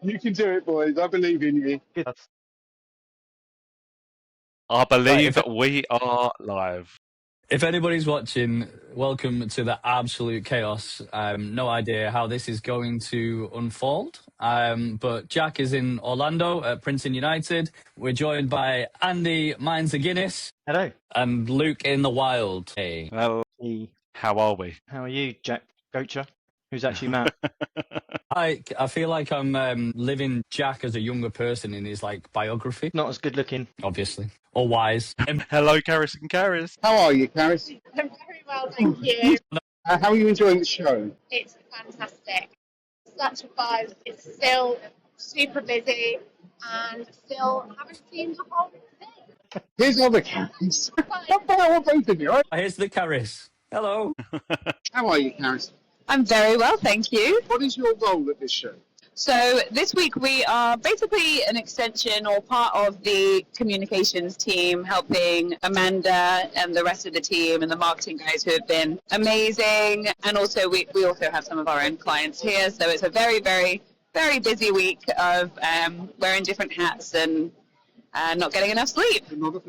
You can do it, boys. I believe in you. Good. I believe Right, we are live. if anybody's watching, welcome to the absolute chaos. No idea how this is going to unfold. But Jack is in Orlando at Printing United. We're joined by Andy Mines of Guinness. Hello. And Luke in the Wild. Hey. Well, Hey. how are we? How are you, Jack Gocher? Who's actually Matt? I feel like I'm living Jack as a younger person in his biography. Not as good looking. Obviously. Or wise. Hello, Caris and Caris. How are you, Caris? I'm very well, thank you. How are you enjoying the show? It's fantastic. Such a buzz. It's still super busy and still haven't seen the whole thing. Here's other Caris. I want both of you, right? Here's the Caris. Hello. How are you, Caris? I'm very well, thank you. What is your role at this show? So this week we are basically an extension or part of the communications team, helping Amanda and the rest of the team and the marketing guys who have been amazing. And also we also have some of our own clients here. So it's a very, very, very busy week of wearing different hats and not getting enough sleep,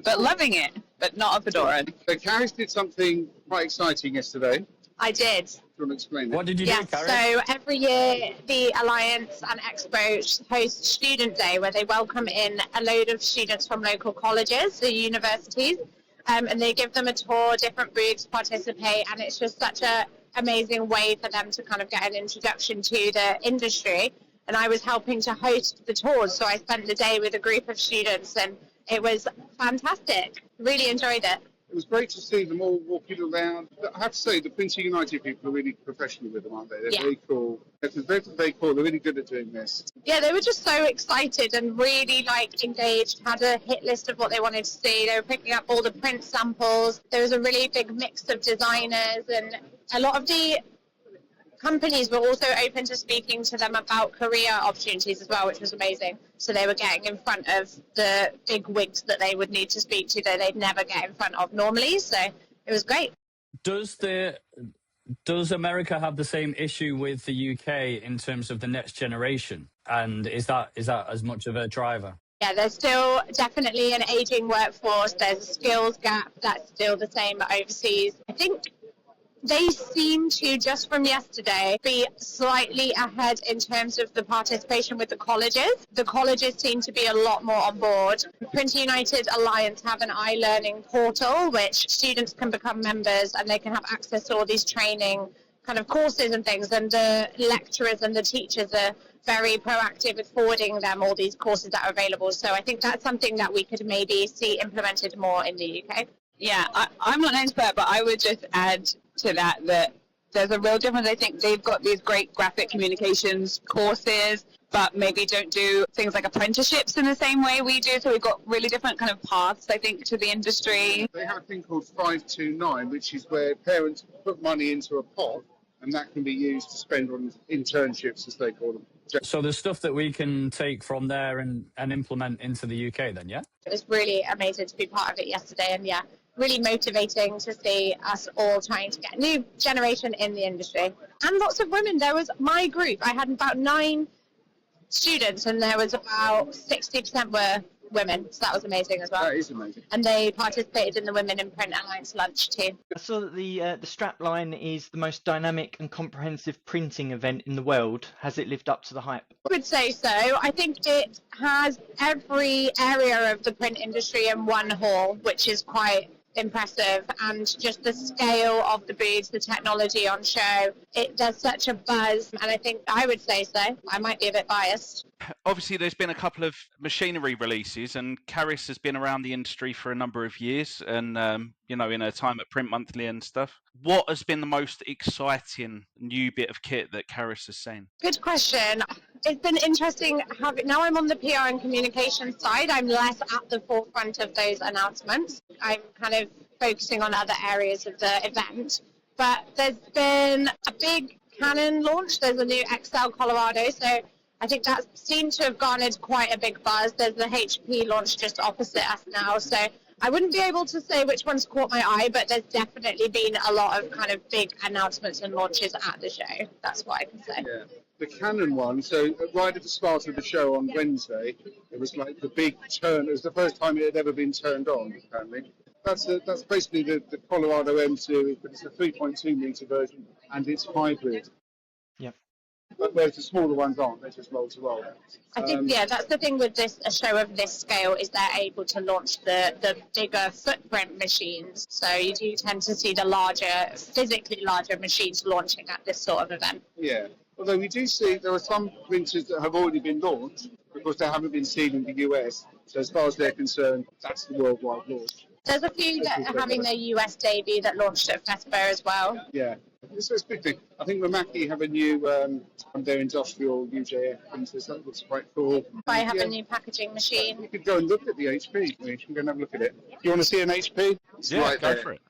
but loving it, but not a fedora. So Caris did something quite exciting yesterday. I did. Do you want to explain What it? did you do, Caris? So every year the Alliance and Expo host Student Day, where they welcome in a load of students from local colleges, the universities, and they give them a tour, different booths, participate, and it's just such an amazing way for them to kind of get an introduction to the industry. And I was helping to host the tours, so I spent the day with a group of students, and it was fantastic. Really enjoyed it. It was great to see them all walking around. I have to say, the Printing United people are really professional with them, aren't they? They're very cool. They're very cool. They're really good at doing this. Yeah, they were just so excited and really engaged, had a hit list of what they wanted to see. They were picking up all the print samples. There was a really big mix of designers, and a lot of the companies were also open to speaking to them about career opportunities as well, which was amazing. So they were getting in front of the big wigs that they would need to speak to that they'd never get in front of normally. So it was great. Does America have the same issue with the UK in terms of the next generation? And is that as much of a driver? Yeah, there's still definitely an aging workforce. There's a skills gap that's still the same overseas. I think they seem to, just from yesterday, be slightly ahead in terms of the participation with the colleges. The colleges seem to be a lot more on board. Printing United Alliance have an iLearning portal, which students can become members and they can have access to all these training kind of courses and things. And the lecturers and the teachers are very proactive with forwarding them all these courses that are available. So I think that's something that we could maybe see implemented more in the UK. Yeah, I'm not an expert, but I would just add to that there's a real difference. I think they've got these great graphic communications courses, but maybe don't do things like apprenticeships in the same way we do. So we've got really different kind of paths, I think, to the industry. They have a thing called 529, which is where parents put money into a pot, and that can be used to spend on internships, as they call them. So there's stuff that we can take from there and implement into the UK then, yeah? It was really amazing to be part of it yesterday, and yeah, really motivating to see us all trying to get a new generation in the industry. And lots of women. There was my group. I had about 9 students, and there was about 60% were women. So that was amazing as well. That is amazing. And they participated in the Women in Print Alliance lunch too. I saw that the strapline is the most dynamic and comprehensive printing event in the world. Has it lived up to the hype? I would say so. I think it has every area of the print industry in one hall, which is quite impressive, and just the scale of the booths, the technology on show, it does such a buzz, and I think I would say so. I might be a bit biased. Obviously, there's been a couple of machinery releases, and Caris has been around the industry for a number of years, and in her time at Print Monthly and stuff. What has been the most exciting new bit of kit that Caris has seen? Good question. It's been interesting now I'm on the PR and communication side. I'm less at the forefront of those announcements. I'm kind of focusing on other areas of the event. But there's been a big Canon launch. There's a new XL Colorado. So I think that seemed to have garnered quite a big buzz. There's the HP launch just opposite us now. So I wouldn't be able to say which one's caught my eye, but there's definitely been a lot of kind of big announcements and launches at the show. That's what I can say. Yeah. the Canon one. So right at the start of the show on Wednesday, it was like the big turn. It was the first time it had ever been turned on, apparently. That's basically the Colorado M series, but it's a 3.2 meter version and it's hybrid. Yep. But whereas the smaller ones aren't, they're just roll to roll. I think, that's the thing with a show of this scale is they're able to launch the bigger footprint machines. So you do tend to see the physically larger machines launching at this sort of event. Yeah. Although we do see there are some printers that have already been launched because they haven't been seen in the US. So as far as they're concerned, that's the worldwide launch. There's a few that are having their US debut that launched at FESPO as well. Yeah. It's a big thing. I think Ramaki have a new, their industrial UJF printers. That looks quite cool. I have a new packaging machine. You could go and look at the HP. You can go and have a look at it. You want to see an HP? It's Yeah, right go there. for it.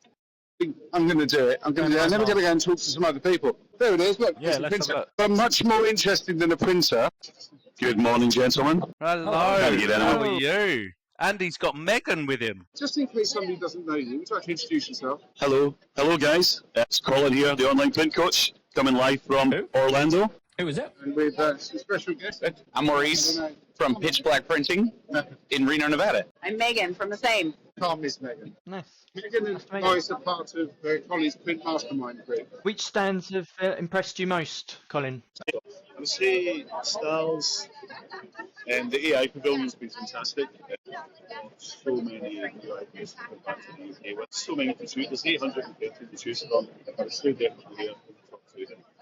I'm going to do it. I'm then we're going to go and talk to some other people. There it is. Look, Yeah, it's a let's have a printer. look. But much more interesting than a printer. Good morning, gentlemen. Hello. How are you doing? How are you? Andy's got Megan with him. Just in case somebody doesn't know you, would you like to introduce yourself? Hello. Hello, guys. It's Colin here, the online print coach, coming live from Who? Orlando. Who is it? And with a special guest. I'm Maurice from Pitch Black Printing in Reno, Nevada. I'm Megan from the same. Can't miss Megan. Nice. Megan and Megan. Maurice are part of Colin's print mastermind group. Which stands have impressed you most, Colin? I would say Styles and the AI Pavilion has been fantastic. So many new ideas to come back to the UK with. So many to choose. There's 850 to choose from. It's so definitely here.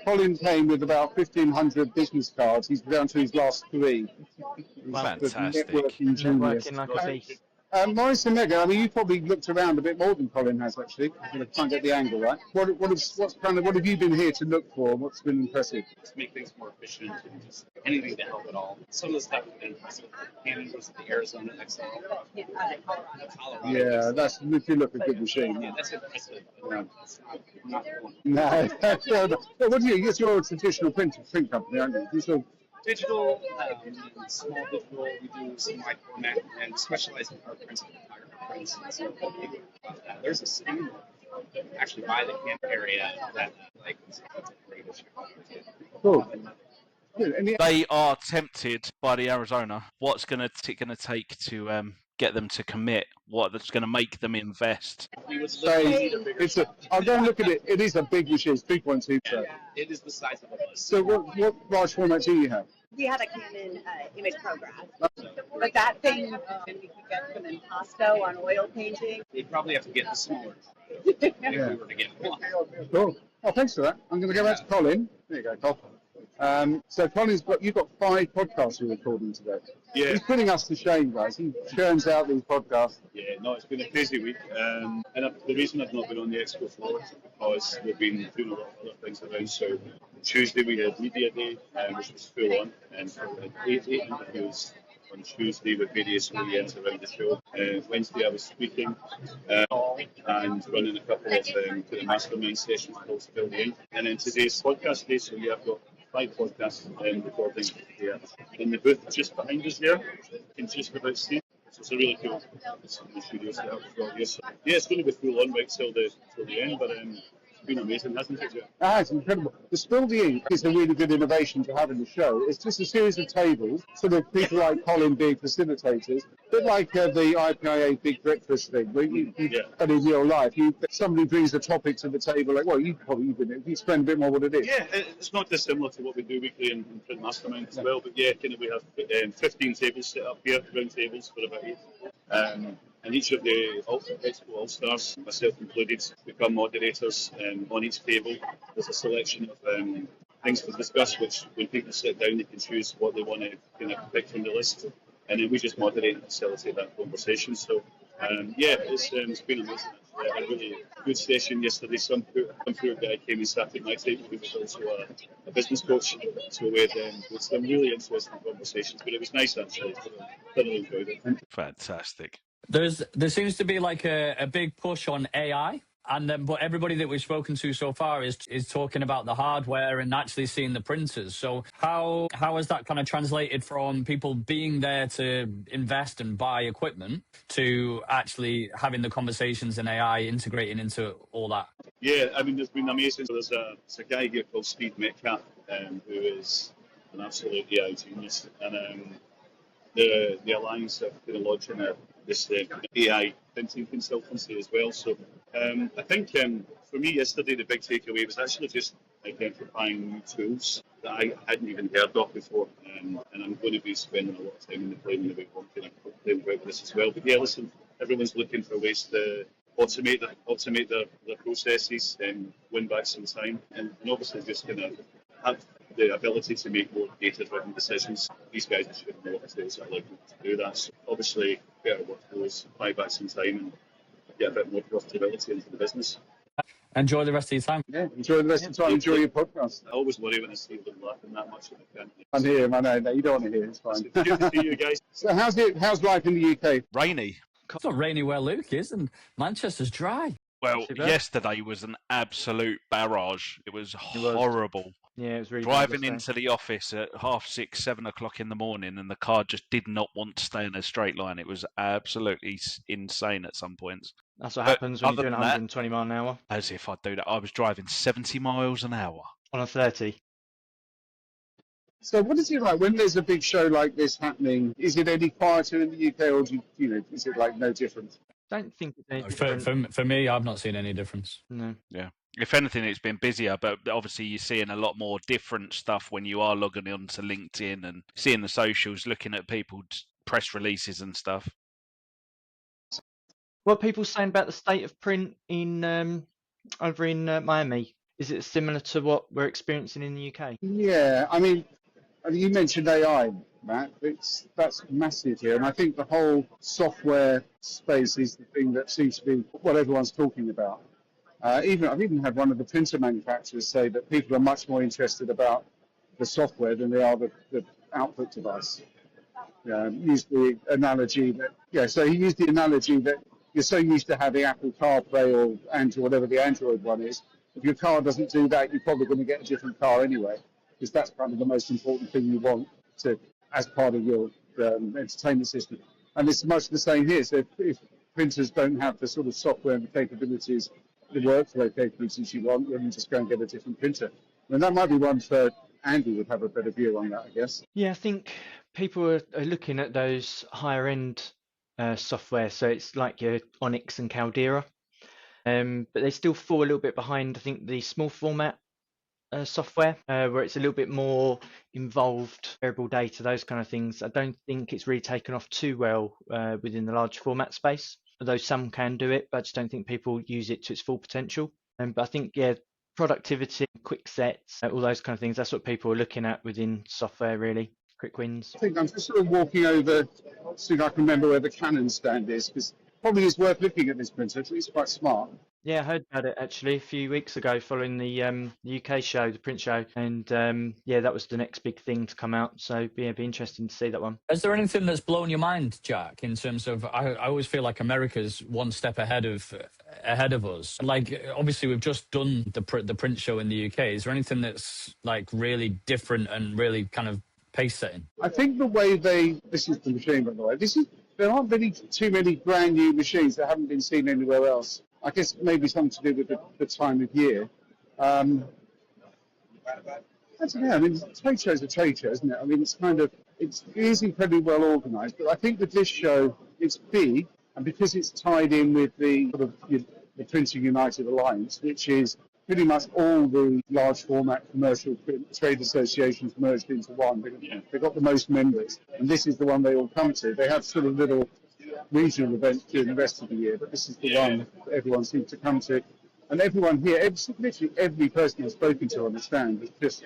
Colin came with about 1,500 business cards. He's down to his last 3. Fantastic. Networking genius. Working like a beast. Maurice and Megan, I mean, you probably looked around a bit more than Colin has, actually. I'm going to try and get the angle right. What have you been here to look for? What's been impressive? To make things more efficient and just anything to help at all. Some of the stuff has been impressive. Canon versus the Arizona XL. Colorado. Yeah, that's if you look a good machine. Yeah, that's impressive. Yeah. Not the one. No, well, what do you? It's your traditional print company, aren't you? You sort of, Digital, small digital, we do some wide format and specialize in art prints and photography prints. And so there's a scene actually by the camp area that cool. Good. And the, They are tempted by the Arizona. What's going to take to get them to commit? What's going to make them invest? we would say I'll go and look at it. It is a big machine. It's 3.2. So. it is the size of a bus. So what large format do you have? We had a Canon image progress, but that thing we could get from Impasto on oil painting. They'd probably have to get the smaller if we were to get one. Cool. Oh, thanks for that. I'm going to go back to Colin. There you go, Colin. So Colin's you've got 5 podcasts you're recording today. Yeah. He's putting us to shame, guys. He churns out these podcasts. Yeah, no, it's been a crazy week. And the reason I've not been on the Expo floor is because we've been doing a lot of other things around. So Tuesday we had Media Day, which was full on, and we had 8 interviews on Tuesday with various OEMs around the show. Wednesday I was speaking and running a couple of the mastermind sessions called Spill the Ink. And then today's podcast day, so yeah, I've got 5 podcasts recording here in the booth just behind us there. You can just about see. So it's a really cool studio set up as well here. So yeah, it's going to be full on right till the end, but it's been amazing, hasn't it? It's incredible. The Spill the Ink is a really good innovation to have in the show. It's just a series of tables, sort of people like Colin being facilitators, a bit like the IPIA Big Breakfast thing, where and in real life, somebody brings a topic to the table, like, well, you've been in it. You explain a bit more what it is. Yeah, it's not dissimilar to what we do weekly in Print Mastermind as well, but yeah, we have 15 tables set up here, round tables for about 8. And each of the Expo All-Stars, myself included, become moderators on each table. There's a selection of things to discuss, which when people sit down, they can choose what they want to kind of pick from the list. And then we just moderate and facilitate that conversation. So, it's been amazing. A really good session yesterday. Some poor guy came and sat at my table who was also a business coach. So we had some really interesting conversations, but it was nice actually. Thoroughly enjoyed it. Fantastic. There seems to be like a big push on AI, and then but everybody that we've spoken to so far is talking about the hardware and actually seeing the printers. So how has that kind of translated from people being there to invest and buy equipment to actually having the conversations and AI integrating into all that? Yeah, I mean, it's been amazing. So there's a guy here called Steve Metcalf, who is an absolute AI genius. And the Alliance have kind of launched this AI printing consultancy as well. So I think for me yesterday the big takeaway was actually just identifying new tools that I hadn't even heard of before, and I'm going to be spending a lot of time in the plane and about playing about this as well. But yeah, listen, everyone's looking for ways to automate their processes and win back some time, and obviously just kind of have the ability to make more data-driven decisions. These guys should know what it is that allow them to do that. So obviously, better workflows, buy back some time, and get a bit more profitability into the business. Enjoy the rest of your time. Yeah, enjoy the rest of the time. Enjoy your podcast. I always worry when I see them laughing that much at the camp. I'm here, I know. No, you don't want to hear. It's fine. Good to see you guys. So how's life in the UK? Rainy. It's not rainy where Luke is, and Manchester's dry. Well, yesterday was an absolute barrage. It was horrible. Yeah, it was really driving into the office at 6:30, 7 o'clock in the morning, and the car just did not want to stay in a straight line. It was absolutely insane at some points. That's what happens when you're doing 120 mile an hour. As if I'd do that. I was driving 70 miles an hour. On a 30. So what is it like when there's a big show like this happening? Is it any quieter in the UK, or is it like no different? Don't think it's any different. For me, I've not seen any difference. No. Yeah. If anything, it's been busier, but obviously you're seeing a lot more different stuff when you are logging onto LinkedIn and seeing the socials, looking at people's press releases and stuff. What are people saying about the state of print in over in Miami? Is it similar to what we're experiencing in the UK? Yeah, I mean, you mentioned AI, Matt. That's massive here, and I think the whole software space is the thing that seems to be what everyone's talking about. I've even had one of the printer manufacturers say that people are much more interested about the software than they are the output device. Used the analogy that so he used the analogy that you're so used to having Apple CarPlay or Android, whatever the Android one is. If your car doesn't do that, you're probably going to get a different car anyway, because that's kind of the most important thing you want to as part of your entertainment system. And it's much the same here. So if printers don't have the sort of software and the capabilities, the workflow capabilities you want, then you just go and get a different printer. And that might be one for Andy would have a better view on that, I guess. Yeah, I think people are looking at those higher end software. So it's like your Onyx and Caldera. But they still fall a little bit behind, I think, the small format software, where it's a little bit more involved, variable data, those kind of things. I don't think it's really taken off too well within the large format space, although some can do it, but I just don't think people use it to its full potential. But I think, productivity, quick sets, all those kind of things, that's what people are looking at within software, really. Quick wins. I think I'm just sort of walking over, see if I can remember where the Canon stand is, because probably is worth looking at this printer. It's quite smart. Yeah, I heard about it actually a few weeks ago following the UK show, the print show, and that was the next big thing to come out. So be interesting to see that one. Is there anything that's blown your mind, Jack, in terms of? I always feel like America's one step ahead of us. Like obviously we've just done the print show in the UK. Is there anything that's like really different and really kind of pace setting? I think the way this is the machine, by the way. There aren't really too many brand new machines that haven't been seen anywhere else. I guess maybe something to do with the time of year. I don't know. I mean, trade shows are trade shows, isn't it? I mean, it is incredibly well organised. But I think with this show, it's big, and because it's tied in with the sort of the Printing United Alliance, which is pretty much all the large format commercial print trade associations merged into one. They've got the most members, and this is the one they all come to. They have sort of little regional events during the rest of the year, but this is the one that everyone seems to come to. And everyone here, literally every person I've spoken to on the stand, is just,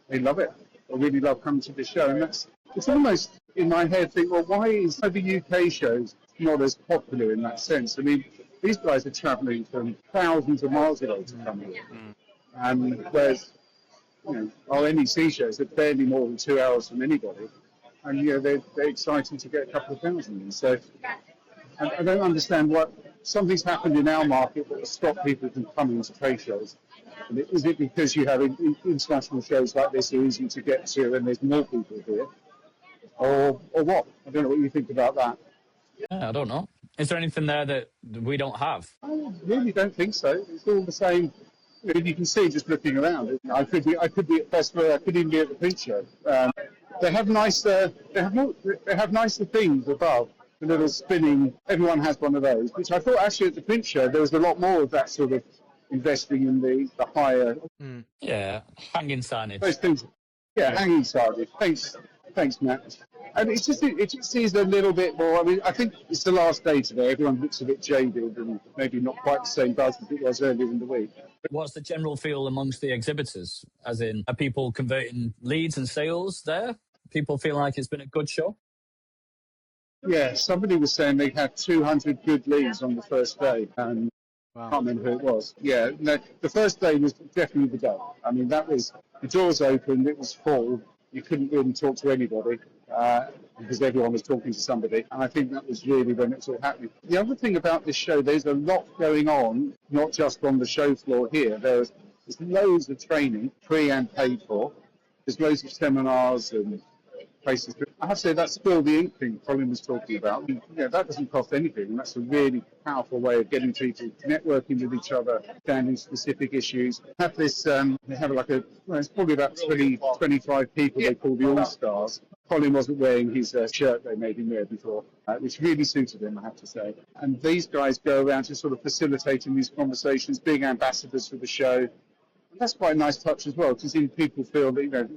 they love it. They really love coming to this show. And it's almost in my head think, well, why is the UK shows not as popular in that sense? I mean, these guys are travelling from thousands of miles away to come here. And whereas, our NEC shows are barely more than 2 hours from anybody. And they're excited to get a couple of thousand in. So I don't understand what something's happened in our market that will stop people from coming to trade shows. And is it because you have international shows like this are easy to get to and there's more people here, or what? I don't know what you think about that. Yeah, I don't know. Is there anything there that we don't have? I really don't think so. It's all the same You can see just looking around. I could be at Festival. I could even be at the print show. They have nicer. They have nicer things above. The little spinning. Everyone has one of those, which I thought actually at the print show there was a lot more of that sort of investing in the higher. Yeah, hanging signage. Those things. Yeah, hanging signage. Thanks, Matt. And it just seems a little bit more. I mean, I think it's the last day today. Everyone looks a bit jaded and maybe not quite the same buzz as it was earlier in the week. What's the general feel amongst the exhibitors? As in, are people converting leads and sales there? People feeling like it's been a good show? Yeah, somebody was saying they had 200 good leads on the first day, and I can't remember who it was. Yeah, no, the first day was definitely the day. I mean, that was the doors opened, it was full. You couldn't really talk to anybody because everyone was talking to somebody, and I think that was really when it was all happening. The other thing about this show, there's a lot going on, not just on the show floor here. There's loads of training, free and paid for. There's loads of seminars and places. I have to say that Spill the Ink thing Colin was talking about, that doesn't cost anything, and that's a really powerful way of getting people networking with each other, understanding specific issues. Have this, they have it's probably about 25 people they call the All-Stars. Colin wasn't wearing his shirt they made him wear before, which really suited him, I have to say. And these guys go around just sort of facilitating these conversations, being ambassadors for the show. And that's quite a nice touch as well, because people feel that,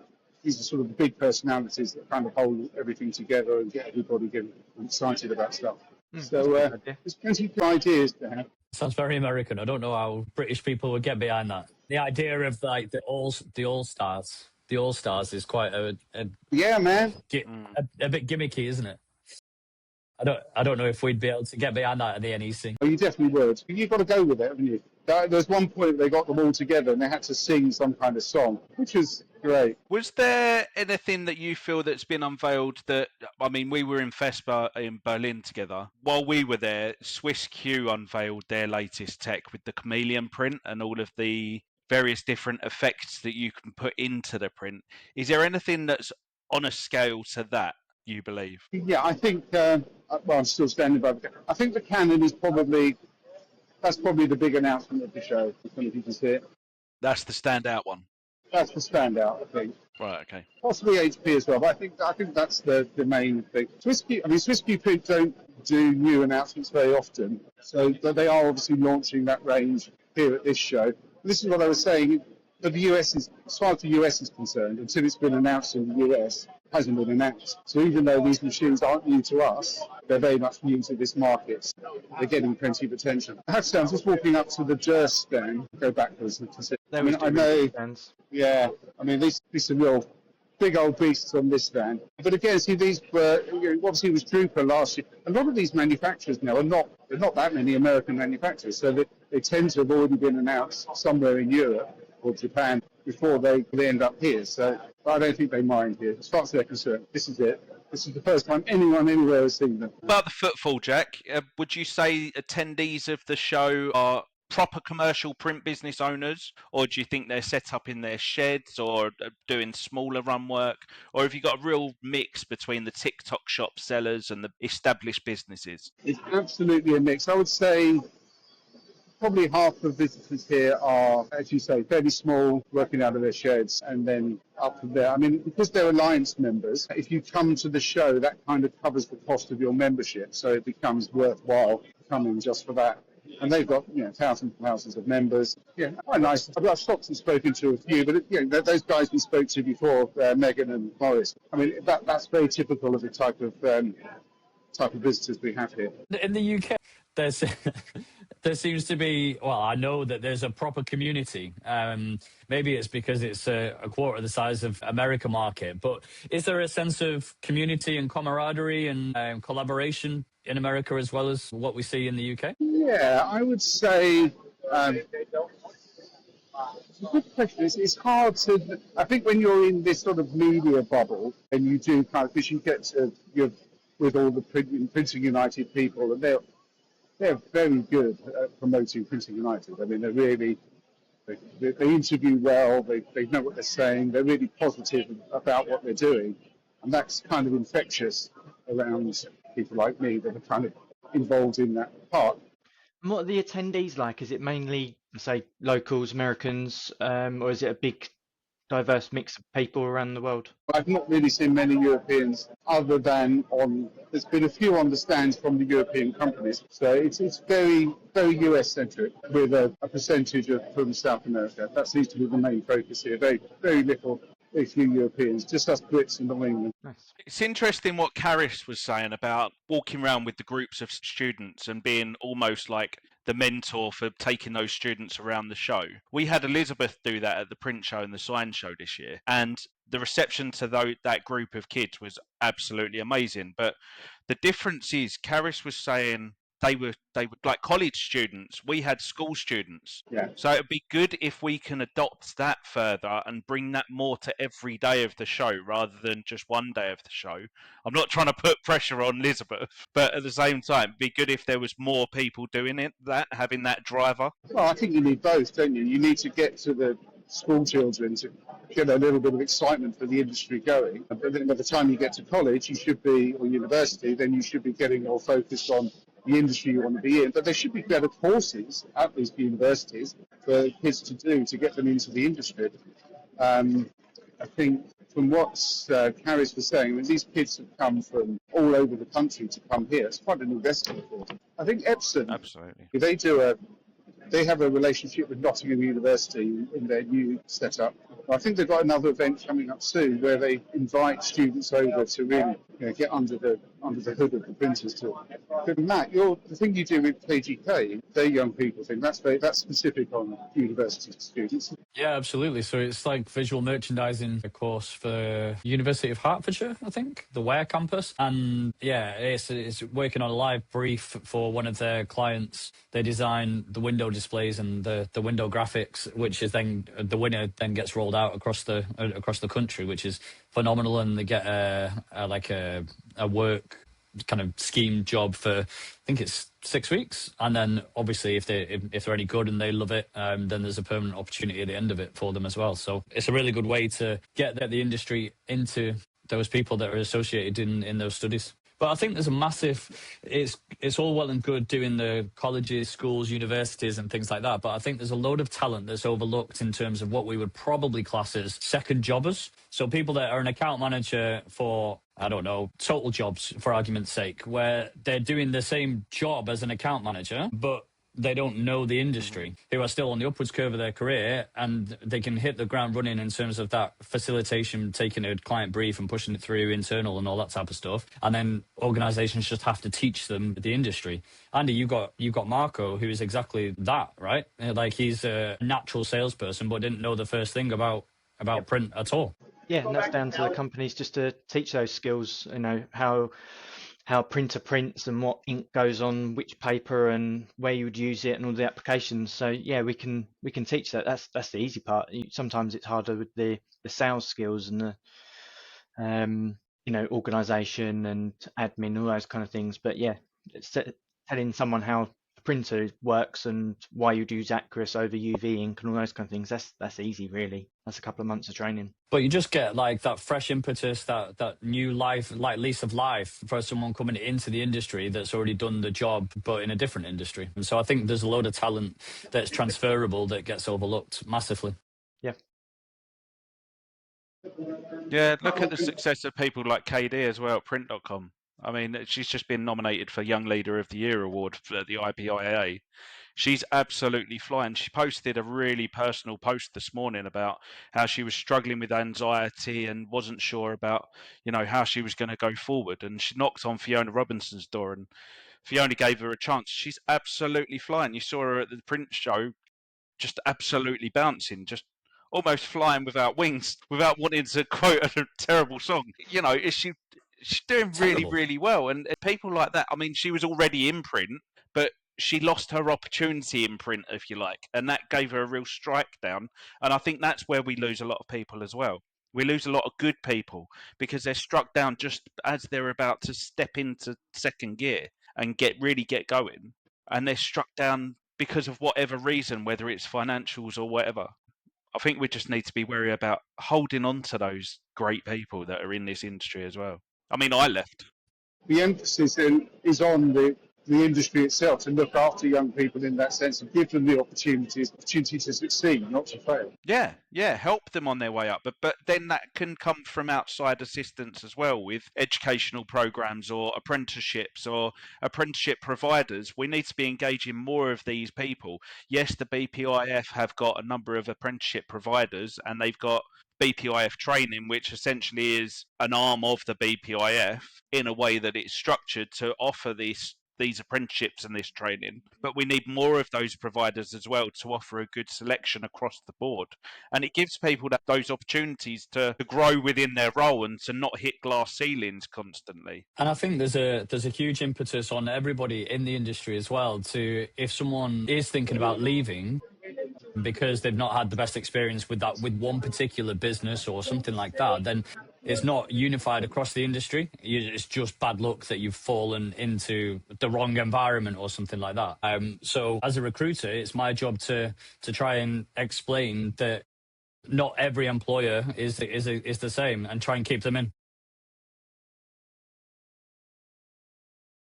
these are sort of the big personalities that kind of hold everything together and get everybody getting excited about stuff. So there's plenty of ideas to have. Sounds very American. I don't know how British people would get behind that. The idea of like the all stars. The all stars is quite a yeah, man. A bit gimmicky, isn't it? I don't know if we'd be able to get behind that at the NEC. Well, you definitely would. You've got to go with it, haven't you? There's one point they got them all together and they had to sing some kind of song, which was great. Was there anything that you feel that's been unveiled that, I mean, we were in FESPA in Berlin together. While we were there, Swiss Q unveiled their latest tech with the chameleon print and all of the various different effects that you can put into the print. Is there anything that's on a scale to that, you believe? Yeah, I think, I'm still standing by the I think the Canon is that's probably the big announcement of the show. I don't know if you can see it. That's the standout one. That's the standout, I think. Right, okay. Possibly HP as well, but I think that's the main thing. Swiss Q Print don't do new announcements very often, so they are obviously launching that range here at this show. This is what I was saying. But the US is, as far as the US is concerned, until it's been announced in the US, it hasn't been announced. So even though these machines aren't new to us, they're very much new to this market. They're getting plenty of attention. I have to say, I'm just walking up to the Durst stand. Go backwards to see. I know. Yeah, I mean, these are real big old beasts on this stand. But again, see, these were, obviously it was Drupa last year. A lot of these manufacturers now they're not that many American manufacturers, so they tend to have already been announced somewhere in Europe or Japan before they end up here. So I don't think they mind here. As far as they're concerned, this is it. This is the first time anyone anywhere has seen them. About the footfall, Jack, would you say attendees of the show are proper commercial print business owners, or do you think they're set up in their sheds or doing smaller run work, or have you got a real mix between the TikTok shop sellers and the established businesses? It's absolutely a mix. I would say probably half the visitors here are, as you say, fairly small, working out of their sheds, and then up from there. I mean, because they're Alliance members, if you come to the show, that kind of covers the cost of your membership, so it becomes worthwhile coming just for that. And they've got, thousands and thousands of members. Yeah, quite nice. I've stopped and spoken to a few, but those guys we spoke to before, Megan and Morris. I mean, that's very typical of the type of visitors we have here. In the UK, there seems to be, well, I know that there's a proper community. Maybe it's because it's a quarter the size of America market, but is there a sense of community and camaraderie and collaboration in America as well as what we see in the UK? Yeah, I would say it's a good question. It's hard to, I think when you're in this sort of media bubble and you do because you get to, with all the Printing United people, and they're very good at promoting Printing United. I mean, they interview well, they know what they're saying, they're really positive about what they're doing, and that's kind of infectious around people like me that are kind of involved in that part. And what are the attendees like? Is it mainly say locals, Americans, or is it a big diverse mix of people around the world? I've not really seen many Europeans other than there's been a few on the stands from the European companies. So it's very, very US centric with a percentage from South America. That seems to be the main focus here. Very, very little, very few Europeans, just us Brits and New England. Nice. It's interesting what Karis was saying about walking around with the groups of students and being almost like the mentor for taking those students around the show. We had Elizabeth do that at the print show and the sign show this year, and the reception to that group of kids was absolutely amazing. But the difference is, Karis was saying they were like college students. We had school students. Yeah. So it'd be good if we can adopt that further and bring that more to every day of the show rather than just one day of the show. I'm not trying to put pressure on Elizabeth, but at the same time, it'd be good if there was more people doing having that driver. Well, I think you need both, don't you? You need to get to the school children to get a little bit of excitement for the industry going. But then by the time you get to college, or university, then you should be getting more focused on the industry you want to be in. But there should be better courses at these universities for kids to do to get them into the industry. I think from what Karis was saying, these kids have come from all over the country to come here. It's quite an investment for them. I think Epsom, Absolutely. They have a relationship with Nottingham University in their new setup. I think they've got another event coming up soon where they invite students over to really get under the hood of the printers too. But Matt, the thing you do with KGK, their young people thing, that's specific on university students. Yeah, absolutely. So it's like visual merchandising course for University of Hertfordshire, I think, the Ware campus. And yeah, it's working on a live brief for one of their clients. They design the window displays and the window graphics, which is then the winner then gets rolled out across the country, which is phenomenal. And they get a work kind of scheme job for, I think it's 6 weeks, and then obviously if they're any good and they love it, then there's a permanent opportunity at the end of it for them as well. So it's a really good way to get the industry into those people that are associated in those studies. But I think there's a massive, it's all well and good doing the colleges, schools, universities and things like that, but I think there's a load of talent that's overlooked in terms of what we would probably class as second jobbers. So people that are an account manager for, I don't know, total jobs, for argument's sake, where they're doing the same job as an account manager, but they don't know the industry, who are still on the upwards curve of their career, and they can hit the ground running in terms of that facilitation, taking a client brief and pushing it through internal and all that type of stuff. And then organizations just have to teach them the industry. Andy, you've got Marco, who is exactly that, right? Like, he's a natural salesperson, but didn't know the first thing about print at all. Yeah, and that's down to the companies just to teach those skills, how printer prints and what ink goes on which paper and where you would use it and all the applications. So yeah, we can teach that. That's the easy part. Sometimes it's harder with the sales skills and the organization and admin, all those kind of things. But yeah, it's telling someone how the printer works and why you'd use Acris over UV ink and all those kind of things, that's easy really. That's a couple of months of training. But you just get like that fresh impetus, that new life, like lease of life for someone coming into the industry that's already done the job, but in a different industry. And so I think there's a load of talent that's transferable that gets overlooked massively. Yeah. Yeah, look at the success of people like KD as well at print.com. I mean, she's just been nominated for Young Leader of the Year award for the IPIA. She's absolutely flying. She posted a really personal post this morning about how she was struggling with anxiety and wasn't sure about, how she was going to go forward. And she knocked on Fiona Robinson's door, and Fiona gave her a chance. She's absolutely flying. You saw her at the print show, just absolutely bouncing, just almost flying without wings, without wanting to quote a terrible song. She's doing really, really well. And people like that, I mean, she was already in print, but she lost her opportunity in print, if you like, and that gave her a real strike down. And I think that's where we lose a lot of people as well. We lose a lot of good people because they're struck down just as they're about to step into second gear and get going. And they're struck down because of whatever reason, whether it's financials or whatever. I think we just need to be wary about holding on to those great people that are in this industry as well. I mean, I left. The emphasis is on the the industry itself to look after young people in that sense and give them the opportunity to succeed, not to fail. Yeah, help them on their way up. But then that can come from outside assistance as well, with educational programs or apprenticeships or apprenticeship providers. We need to be engaging more of these people. Yes, the BPIF have got a number of apprenticeship providers, and they've got BPIF training, which essentially is an arm of the BPIF in a way that it's structured to offer these apprenticeships and this training. But we need more of those providers as well to offer a good selection across the board. And it gives people those opportunities to grow within their role and to not hit glass ceilings constantly. And I think there's a huge impetus on everybody in the industry as well to, if someone is thinking about leaving because they've not had the best experience with one particular business or something like that, then it's not unified across the industry. It's just bad luck that you've fallen into the wrong environment or something like that. So as a recruiter, it's my job to try and explain that not every employer is the same, and try and keep them in.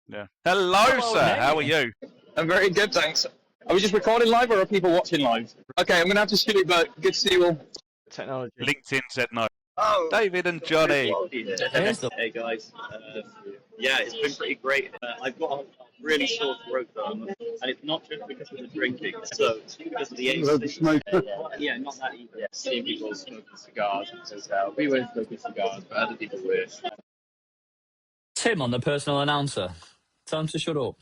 Yeah. Hello, sir. Nate. How are you? I'm very good, thanks. Are we just recording live or are people watching live? Okay, I'm going to have to shoot, but good to see you all. Technology. LinkedIn said no. Oh, David and Johnny. Hey guys, yeah, it's been pretty great. I've got a really sore throat though, and it's not just because of the drinking, so it's because of the AC. Yeah, not that either. Seeing people smoking cigars in this hotel. We weren't smoking cigars, but other people were. Tim on the personal announcer. Tell him to shut up.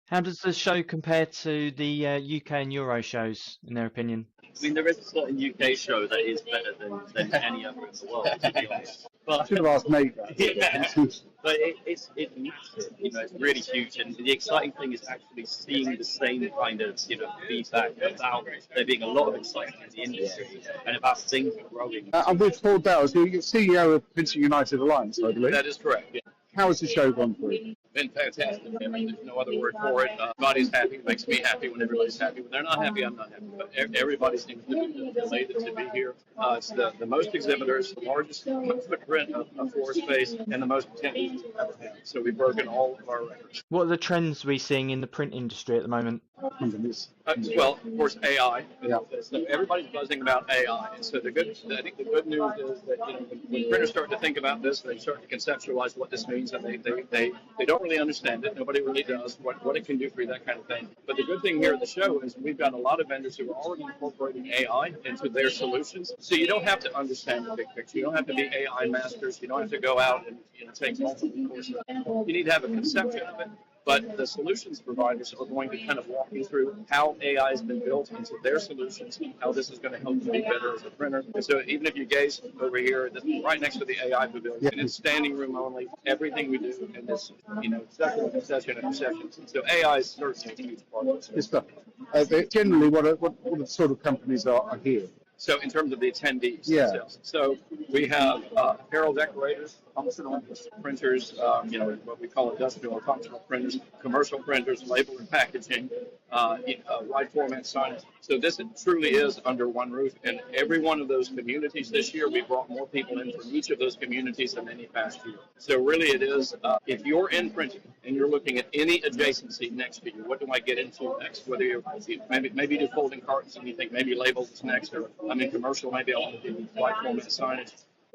How does the show compare to the UK and Euro shows, in their opinion? I mean, there is a certain UK show that is better than any other in the world, to be honest. But, I should have asked Nate that. yeah, but it's massive, you know, it's really huge, and the exciting thing is actually seeing the same kind of, you know, feedback about there being a lot of excitement in the industry and about things growing. And with Paul Dowers, you're CEO of Printing United Alliance, I believe. That is correct, yeah. How has the show gone for you? Been fantastic. I mean, there's no other word for it. Everybody's happy. It makes me happy when everybody's happy. When they're not happy, I'm not happy. But everybody seems to be elated to be here. It's the most exhibitors, the largest footprint of floor space, and the most attendees we've ever had. So we've broken all of our records. What are the trends we're seeing in the print industry at the moment? Well, of course, AI. Yeah. So everybody's buzzing about AI, and so I think the good news is that, you know, when printers start to think about this, they start to conceptualize what this means, and they don't really understand it. Nobody really does what it can do for you, that kind of thing. But the good thing here at the show is we've got a lot of vendors who are already incorporating AI into their solutions. So you don't have to understand the big picture. You don't have to be AI masters. You don't have to go out and, you know, take multiple courses. You need to have a conception of it. But the solutions providers are going to kind of walk you through how AI has been built into their solutions, how this is going to help you be better as a printer. And so even if you gaze over here, this is right next to the AI pavilion, and it's standing room only. Everything we do in this, you know, session after session after session. So AI is certainly a huge part of Good stuff. Generally, what sort of companies are here? So in terms of the attendees Yeah. themselves, so we have apparel decorators, functional printers, you know, what we call industrial or functional printers, commercial printers, label and packaging, wide format signage. So this truly is under one roof, and every one of those communities this year, we brought more people in from each of those communities than any past year. So really it is, if you're in printing and you're looking at any adjacency next to you, what do I get into next? Whether you maybe do folding cartons and you think maybe labels is next, or I'm in commercial, maybe I want to do wide format signage.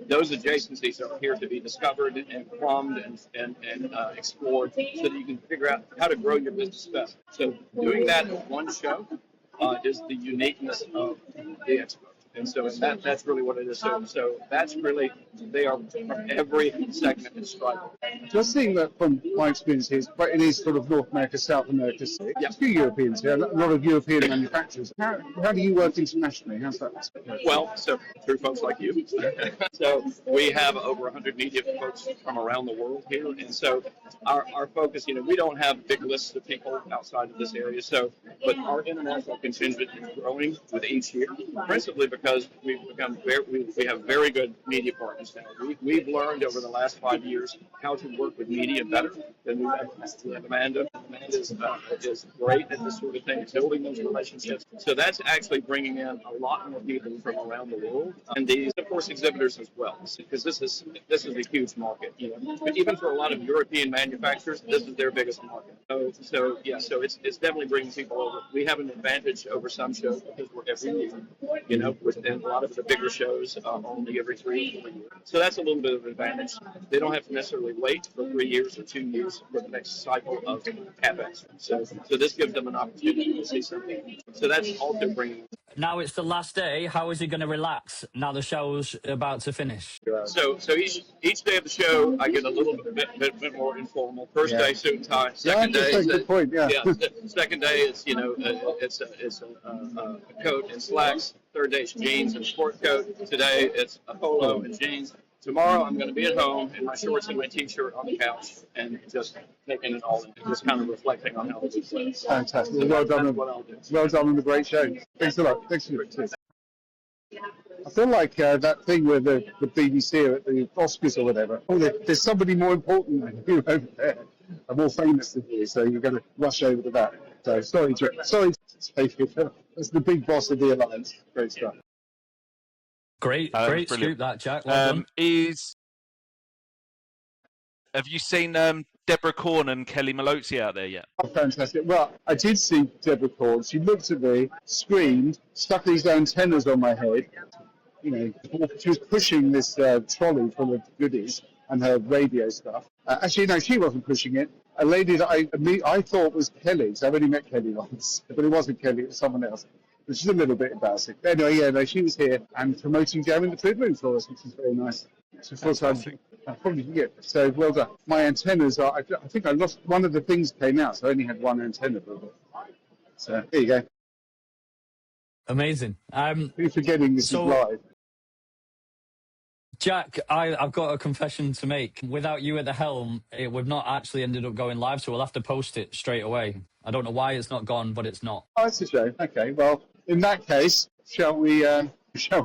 Those adjacencies are here to be discovered and plumbed and explored so that you can figure out how to grow your business best. So doing that in one show is the uniqueness of the expo. And so that's really what it is. So that's really, they are from every segment and stripe. Just seeing that from my experience here, but it is sort of North America, South America. Yeah. A few Europeans here, a lot of European manufacturers. How do you work internationally? How's that? Well, so through folks like you. So we have over 100 media folks from around the world here. And so our focus, you know, we don't have big lists of people outside of this area. So, but our international contingent is growing with each year, principally because we have very good media partners now. We've learned over the last 5 years how to work with media better than we have. We have Amanda, Amanda's is great at this sort of thing, building those relationships. So that's actually bringing in a lot more people from around the world, and these, of course, exhibitors as well, because this is a huge market. You know, but even for a lot of European manufacturers, this is their biggest market. So it's definitely bringing people over. We have an advantage over some shows because we're every year. You know, and a lot of the bigger shows are only every 3 or 4 years. So that's a little bit of an advantage. They don't have to necessarily wait for 3 years or 2 years for the next cycle of CapEx. So this gives them an opportunity to see something. So that's also bringing. Now it's the last day. How is he going to relax now the show's about to finish? So each day of the show, I get a little bit more informal. First day, suit and tie. Second day, good point. Yeah. Second day is it's a coat and slacks. Third day is jeans and sport coat. Today it's a polo and jeans. Tomorrow I'm going to be at home in my shorts and my t-shirt on the couch and just taking it all in, just kind of reflecting on how the week went. Fantastic. So Well done. what I'll do. Well done on the great show. Thanks a lot. Thanks for it too. I feel like that thing with the BBC or at the Oscars or whatever. Oh, there's somebody more important than you over there, and more famous than you. So you're going to rush over to that. So sorry. That's the big boss of the alliance. Great stuff. Great Brilliant. scoop that, Jack. Well done. Have you seen Deborah Korn and Kelly Malozzi out there yet? Oh, fantastic. Well, I did see Deborah Korn. She looked at me, screamed, stuck these antennas on my head. You know, she was pushing this trolley full of goodies and her radio stuff. Actually, no, she wasn't pushing it. A lady that I thought was Kelly, so I've only met Kelly once, but it wasn't Kelly, it was someone else. Which is a little bit embarrassing. But anyway, yeah, no, she was here and promoting Jam in the Food Room for us, which is very nice. So of course I probably get. So well done. My antennas are. I think I lost one of the things came out, so I only had one antenna. So there you go. Amazing. You're forgetting this is live. Jack, I've got a confession to make. Without you at the helm, it would not actually ended up going live, so we'll have to post it straight away. I don't know why it's not gone, but it's not. Oh, that's a shame. Okay, well, in that case, shall we? Is there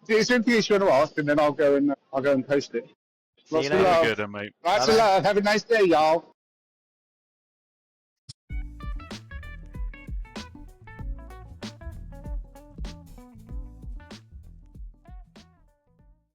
anything else you want to ask, and then I'll go and post it. Good, mate. Lots of love. Have a nice day, y'all.